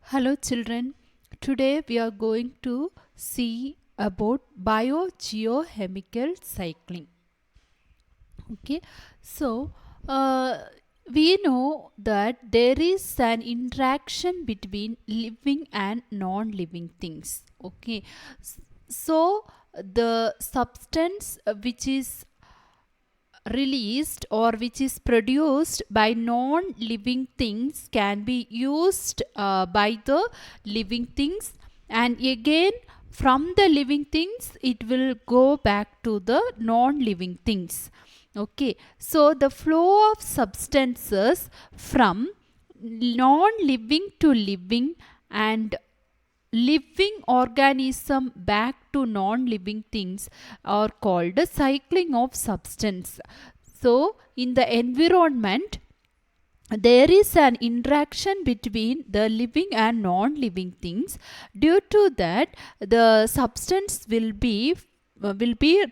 Hello children, today we are going to see about biogeochemical cycling. Okay, so uh, we know that there is an interaction between living and non-living things. Okay, so the substance which is released or which is produced by non-living things can be used by the living things, and again from the living things it will go back to the non-living things. Okay, so the flow of substances from non-living to living and living organism back to non-living things are called the cycling of substance. So in the environment there is an interaction between the living and non-living things. Due to that, the substance will be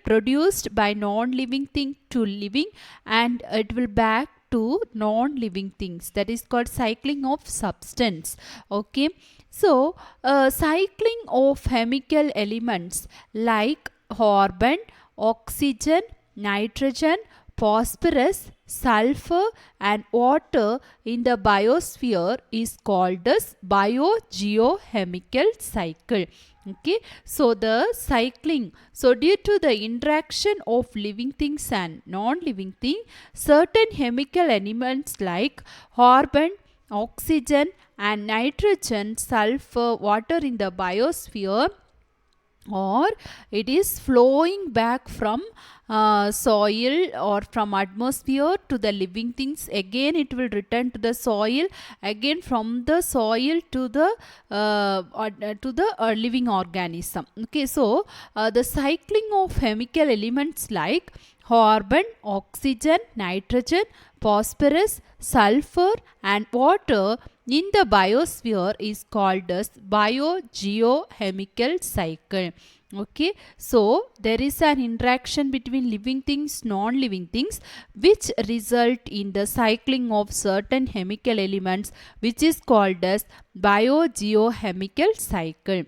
produced by non-living thing to living, and it will back to non-living things. That is called cycling of substance. Okay, so cycling of chemical elements like carbon, oxygen, nitrogen, phosphorus, sulfur and water in the biosphere is called as biogeochemical cycle. Okay, so the cycling, so due to the interaction of living things and non-living thing, certain chemical elements like carbon, oxygen and nitrogen, sulfur, water in the biosphere, or it is flowing back from soil or from atmosphere to the living things. Again it will return to the soil, again from the soil to the living organism. Okay, so the cycling of chemical elements like carbon, oxygen, nitrogen, phosphorus, sulfur and water in the biosphere is called as biogeochemical cycle. Okay, so there is an interaction between living things, non-living things, which result in the cycling of certain chemical elements, which is called as biogeochemical cycle.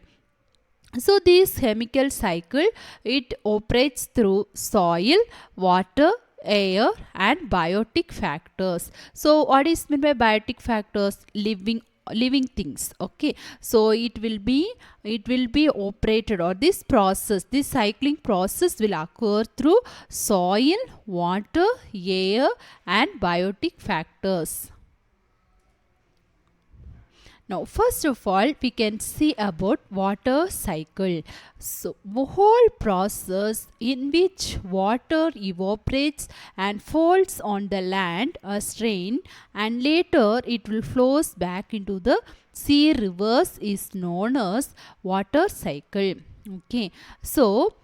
So this chemical cycle, it operates through soil, water, air and biotic factors. So what is meant by biotic factors? Living things. Okay, so it will be operated, or this cycling process will occur through soil, water, air and biotic factors. Now, first of all, we can see about water cycle. So, the whole process in which water evaporates and falls on the land as rain, and later it will flows back into the sea rivers is known as water cycle. Okay, so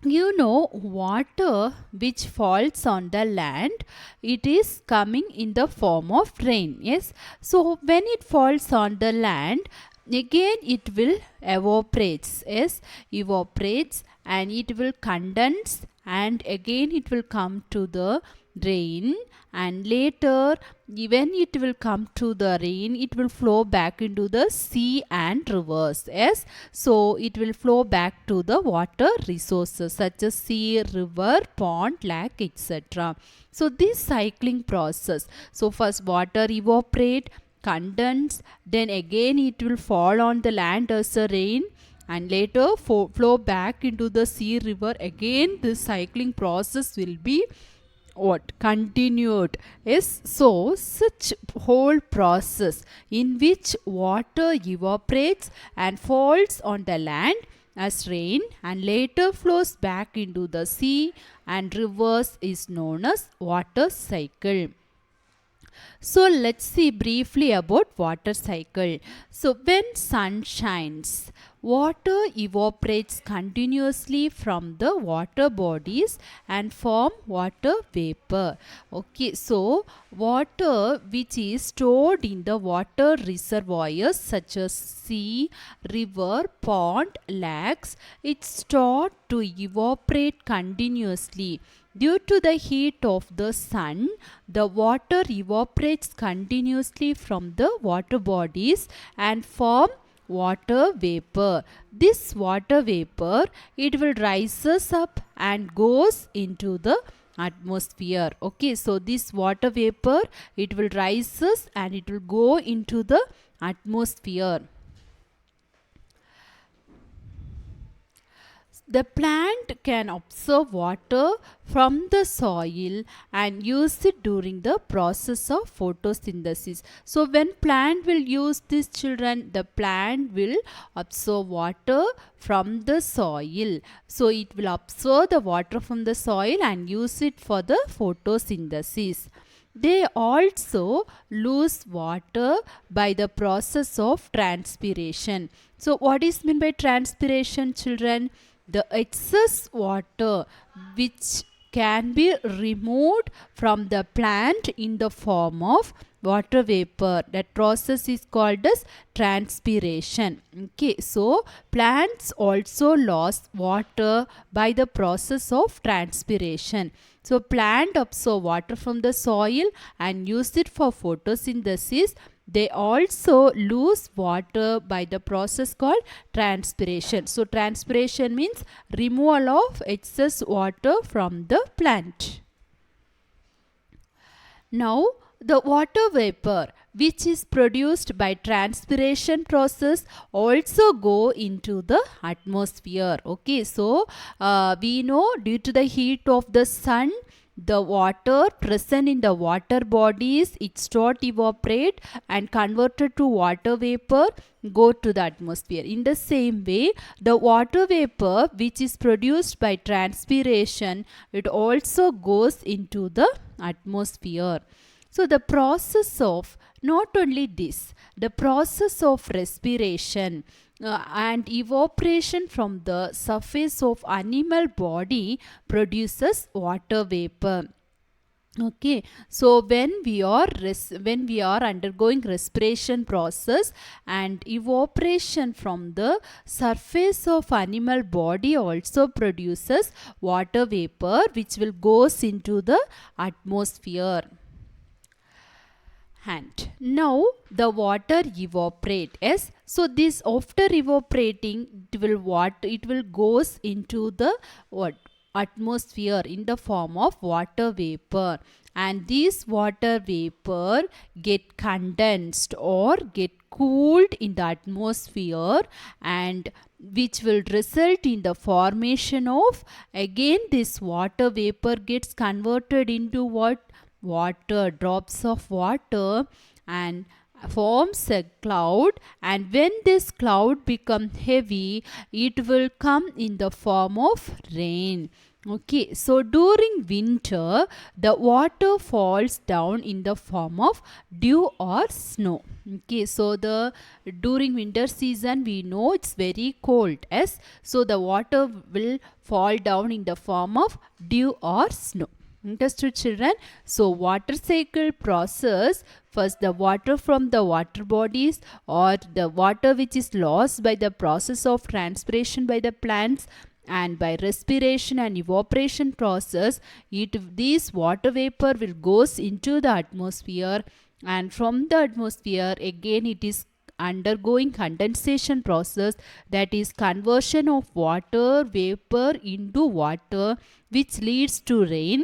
water which falls on the land, it is coming in the form of rain. Yes, so when it falls on the land, again it will evaporates. Yes, evaporates and it will condense, and again it will come to the rain, and later when it will come to the rain, it will flow back into the sea and rivers. Yes, so it will flow back to the water resources such as sea, river, pond, lake, etc. So this cycling process, so first water evaporate, condense, then again it will fall on the land as a rain, and later flow back into the sea, river. Again this cycling process will be what continued. Yes, so such whole process in which water evaporates and falls on the land as rain and later flows back into the sea and rivers is known as water cycle. So let's see briefly about water cycle. So when sun shines, water evaporates continuously from the water bodies and form water vapor. Okay, so water which is stored in the water reservoirs such as sea, river, pond, lakes, it start to evaporate continuously. Due to the heat of the sun, the water evaporates continuously from the water bodies and form water vapor. This water vapor, it will rises up and goes into the atmosphere. Okay, so this water vapor, it will rises and it will go into the atmosphere. The plant can absorb water from the soil and use it during the process of photosynthesis. So when plant will use this, children, the plant will absorb water from the soil. So it will absorb the water from the soil and use it for the photosynthesis. They also lose water by the process of transpiration. So what is meant by transpiration, children? The excess water which can be removed from the plant in the form of water vapor. That process is called as transpiration. Okay, so plants also lost water by the process of transpiration. So plant absorb water from the soil and use it for photosynthesis. They also lose water by the process called transpiration. So transpiration means removal of excess water from the plant. Now the water vapor which is produced by transpiration process also go into the atmosphere. Okay, so we know due to the heat of the sun, the water present in the water bodies, it start evaporate and converted to water vapor, go to the atmosphere. In the same way, the water vapor which is produced by transpiration, it also goes into the atmosphere. So the process of, not only this, the process of respiration and evaporation from the surface of animal body produces water vapor. Okay, so when we are undergoing respiration process and evaporation from the surface of animal body also produces water vapor which will goes into the atmosphere. And now the water evaporate. Yes, so this after evaporating, it will goes into the what atmosphere in the form of water vapor, and this water vapor get condensed or get cooled in the atmosphere, and which will result in the formation of, again this water vapor gets converted into what? Water, drops of water, and forms a cloud, and when this cloud become heavy, it will come in the form of rain. Okay, so during winter, the water falls down in the form of dew or snow. Okay, so the during winter season we know it's very cold. Yes, so the water will fall down in the form of dew or snow. Understood, children? So water cycle process, first the water from the water bodies or the water which is lost by the process of transpiration by the plants and by respiration and evaporation process, this water vapor will goes into the atmosphere, and from the atmosphere again it is undergoing condensation process, that is conversion of water vapor into water, which leads to rain.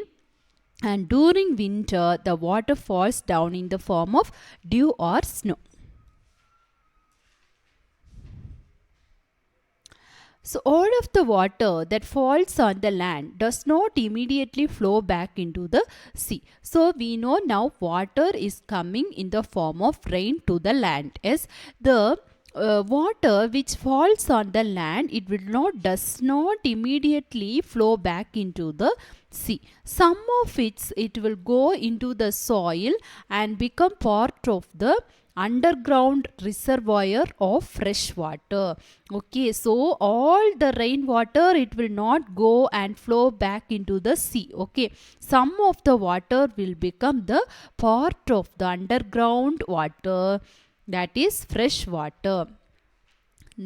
And during winter, the water falls down in the form of dew or snow. So all of the water that falls on the land does not immediately flow back into the sea. So we know now water is coming in the form of rain to the land. Yes, the water which falls on the land, does not immediately flow back into the sea. Some of it will go into the soil and become part of the underground reservoir of fresh water. Okay, so all the rainwater, it will not go and flow back into the sea. Okay, some of the water will become the part of the underground water, that is fresh water.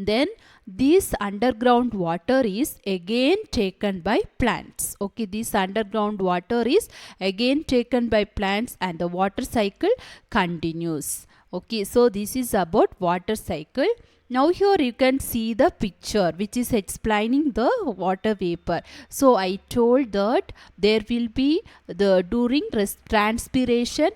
then this underground water is again taken by plants. Okay, this underground water is again taken by plants and the water cycle continues. Okay, so this is about water cycle. Now here you can see the picture which is explaining the water vapor. So I told that there will be the during transpiration,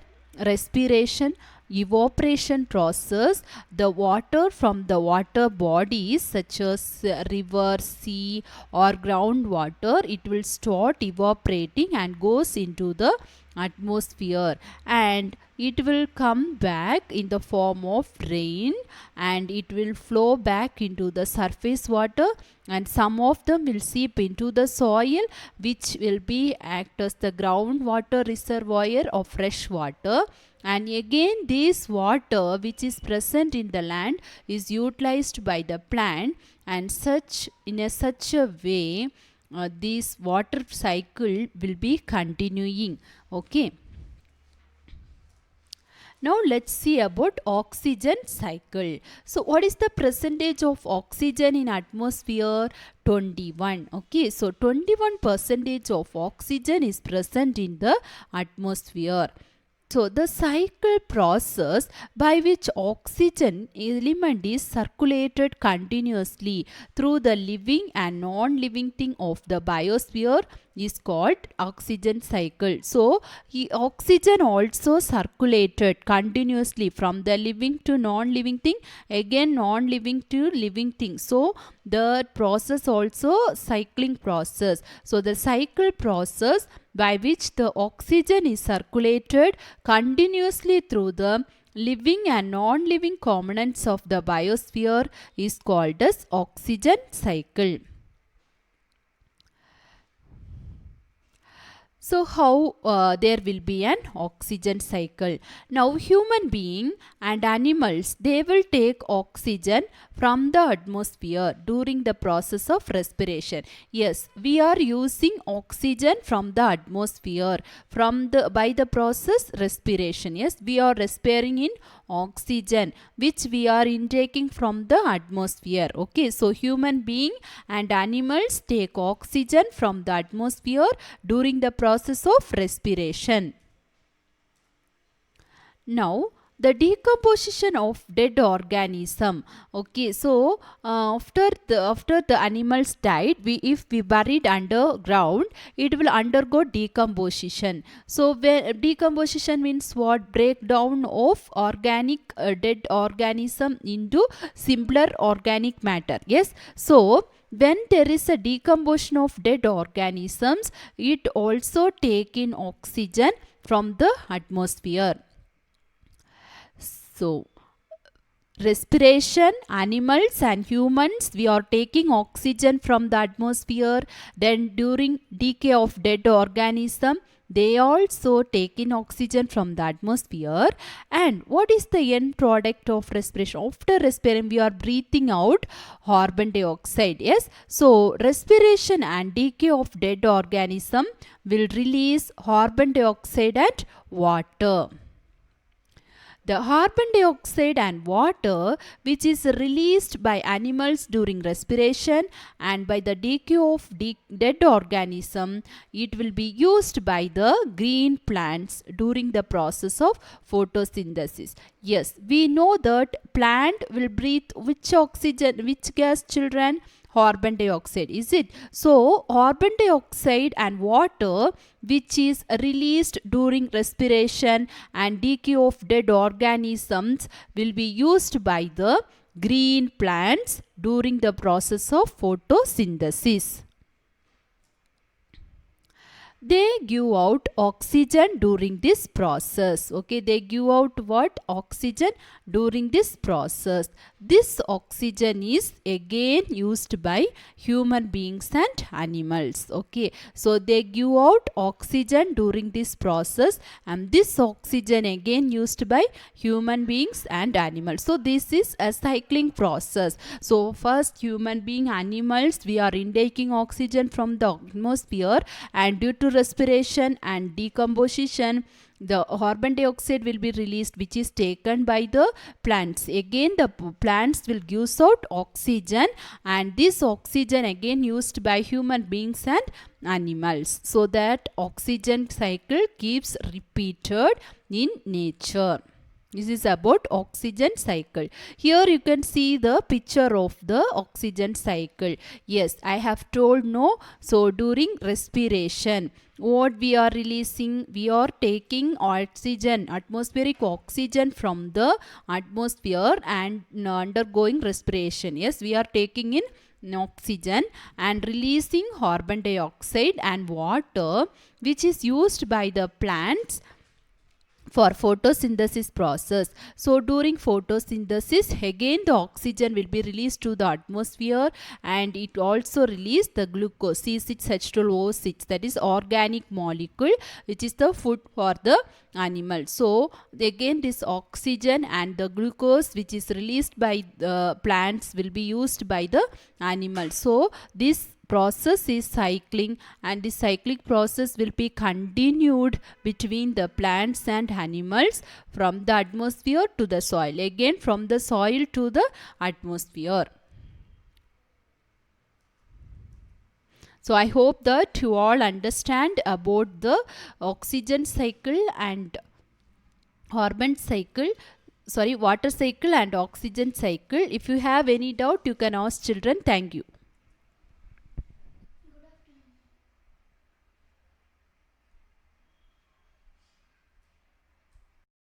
respiration, evaporation process, the water from the water bodies such as river, sea or groundwater, it will start evaporating and goes into the atmosphere, and it will come back in the form of rain, and it will flow back into the surface water, and some of them will seep into the soil, which will be act as the groundwater reservoir of fresh water. And again this water which is present in the land is utilized by the plant, and such a way this water cycle will be continuing. Okay, now let's see about oxygen cycle. So what is the percentage of oxygen in atmosphere? 21. Okay, so 21% of oxygen is present in the atmosphere. So the cycle process by which oxygen element is circulated continuously through the living and non-living thing of the biosphere is called oxygen cycle. So oxygen also circulated continuously from the living to non-living thing, again non-living to living thing. So the process also cycling process. So the cycle process by which the oxygen is circulated continuously through the living and non-living components of the biosphere is called as oxygen cycle. So how there will be an oxygen cycle? Now human being and animals, they will take oxygen from the atmosphere during the process of respiration. Yes, we are using oxygen from the atmosphere by the process respiration. Yes, we are respiring in oxygen which we are intaking from the atmosphere. Okay, so human being and animals take oxygen from the atmosphere during the process of respiration. Now the decomposition of dead organism. Okay, so after the animals died, if we buried underground, it will undergo decomposition. So when decomposition means what? Breakdown of organic dead organism into simpler organic matter. Yes, so when there is a decomposition of dead organisms, it also take in oxygen from the atmosphere. So respiration, animals and humans, we are taking oxygen from the atmosphere. Then during decay of dead organism, they also take in oxygen from the atmosphere. And what is the end product of respiration? After respiring, we are breathing out carbon dioxide. Yes, so respiration and decay of dead organism will release carbon dioxide and water. The carbon dioxide and water which is released by animals during respiration and by the decay of dead organism, it will be used by the green plants during the process of photosynthesis. Yes, we know that plant will breathe which oxygen, which gas, children? Carbon dioxide, is it? So carbon dioxide and water which is released during respiration and decay of dead organisms will be used by the green plants during the process of photosynthesis. They give out oxygen during this process. Okay, they give out what? Oxygen during this process. This oxygen is again used by human beings and animals. Okay, so they give out oxygen during this process, and this oxygen again used by human beings and animals. So this is a cycling process. So first human being, animals, we are intaking oxygen from the atmosphere, and due to respiration and decomposition, the carbon dioxide will be released, which is taken by the plants. Again the plants will give out oxygen, and this oxygen again used by human beings and animals. So that oxygen cycle keeps repeated in nature. This is about oxygen cycle. Here you can see the picture of the oxygen cycle. Yes, I have told no. So during respiration, what we are releasing, we are taking oxygen, atmospheric oxygen from the atmosphere and undergoing respiration. Yes, we are taking in oxygen and releasing carbon dioxide and water, which is used by the plants for photosynthesis process. So during photosynthesis, again the oxygen will be released to the atmosphere, and it also release the glucose, C6H12O6, that is organic molecule, which is the food for the animal. So again this oxygen and the glucose which is released by the plants will be used by the animal. So this process is cycling, and the cyclic process will be continued between the plants and animals from the atmosphere to the soil, again from the soil to the atmosphere. So I hope that you all understand about the oxygen cycle and carbon cycle, sorry, water cycle and oxygen cycle. If you have any doubt, you can ask children. Thank you.